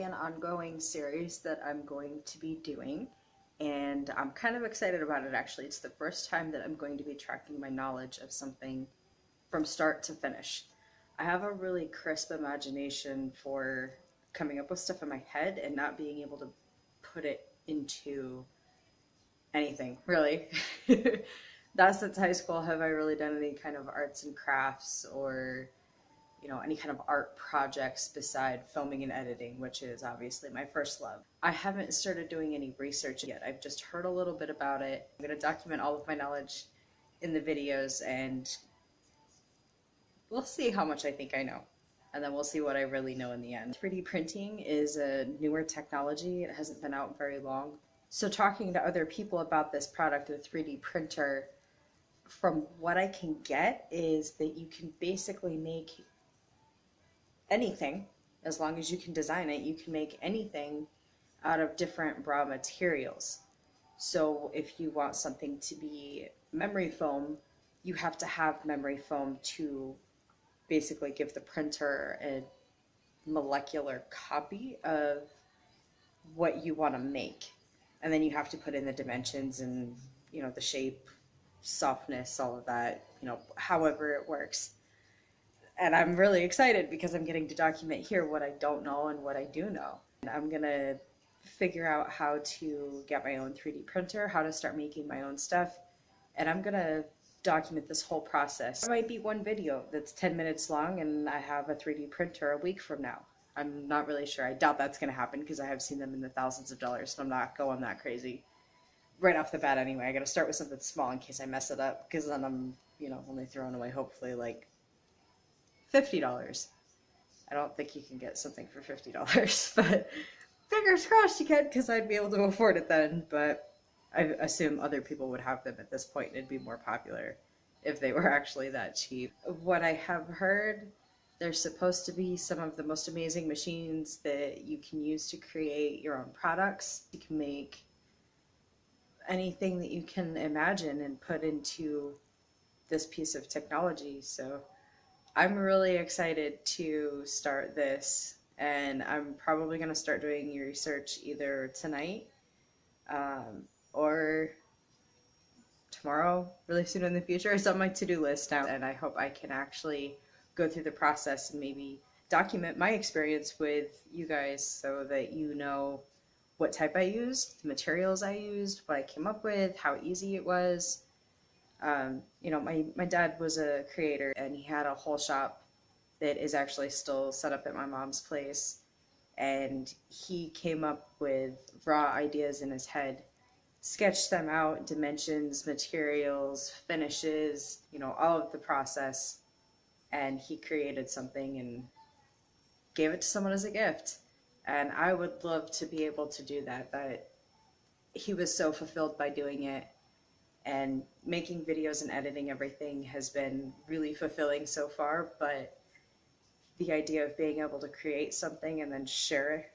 an ongoing series that I'm going to be doing, and I'm kind of excited about it actually. It's the first time that I'm going to be tracking my knowledge of something from start to finish. I have a really crisp imagination for coming up with stuff in my head and not being able to put it into anything, really. Not since high school have I really done any kind of arts and crafts or any kind of art projects beside filming and editing, which is obviously my first love. I haven't started doing any research yet. I've just heard a little bit about it. I'm going to document all of my knowledge in the videos, and we'll see how much I think I know. And then we'll see what I really know in the end. 3D printing is a newer technology. It hasn't been out very long. So talking to other people about this product, the 3D printer, from what I can get is that you can basically make anything. As long as you can design it, you can make anything out of different raw materials. So if you want something to be memory foam, you have to have memory foam to basically give the printer a molecular copy of what you want to make. And then you have to put in the dimensions and the shape, softness, all of that, however it works. And I'm really excited because I'm getting to document here what I don't know and what I do know. And I'm gonna figure out how to get my own 3D printer, how to start making my own stuff, and I'm gonna document this whole process. There might be one video that's 10 minutes long and I have a 3D printer a week from now. I'm not really sure. I doubt that's gonna happen because I have seen them in the thousands of dollars, and I'm not going that crazy right off the bat anyway. I gotta start with something small in case I mess it up, because then I'm, only throwing away hopefully like $50. I don't think you can get something for $50, but fingers crossed you can, because I'd be able to afford it then. But I assume other people would have them at this point and it'd be more popular if they were actually that cheap. What I have heard, there's supposed to be some of the most amazing machines that you can use to create your own products. You can make anything that you can imagine and put into this piece of technology. So I'm really excited to start this, and I'm probably going to start doing research either tonight or tomorrow, really soon in the future. It's on my to-do list now, and I hope I can actually go through the process and maybe document my experience with you guys so that you know what type I used, the materials I used, what I came up with, how easy it was. My dad was a creator, and he had a whole shop that is actually still set up at my mom's place, and he came up with raw ideas in his head, sketched them out, dimensions, materials, finishes, all of the process, and he created something and gave it to someone as a gift. And I would love to be able to do that. That he was so fulfilled by doing it. And making videos and editing everything has been really fulfilling so far, but the idea of being able to create something and then share it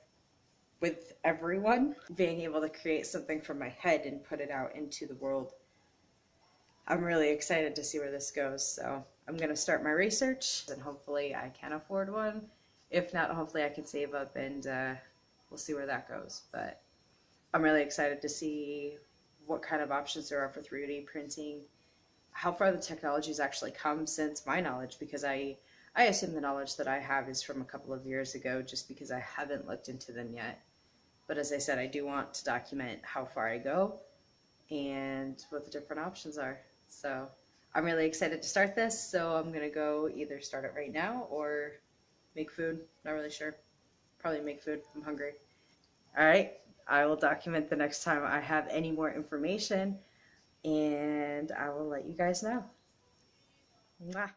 with everyone, being able to create something from my head and put it out into the world, I'm really excited to see where this goes. So I'm going to start my research, and hopefully I can afford one. If not, hopefully I can save up, and we'll see where that goes. But I'm really excited to see what kind of options there are for 3D printing, how far the technology has actually come since my knowledge, because I assume the knowledge that I have is from a couple of years ago, just because I haven't looked into them yet. But as I said, I do want to document how far I go and what the different options are. So I'm really excited to start this, so I'm gonna go either start it right now or make food. Not really sure. Probably make food. I'm hungry. All right. I will document the next time I have any more information, and I will let you guys know. Mwah.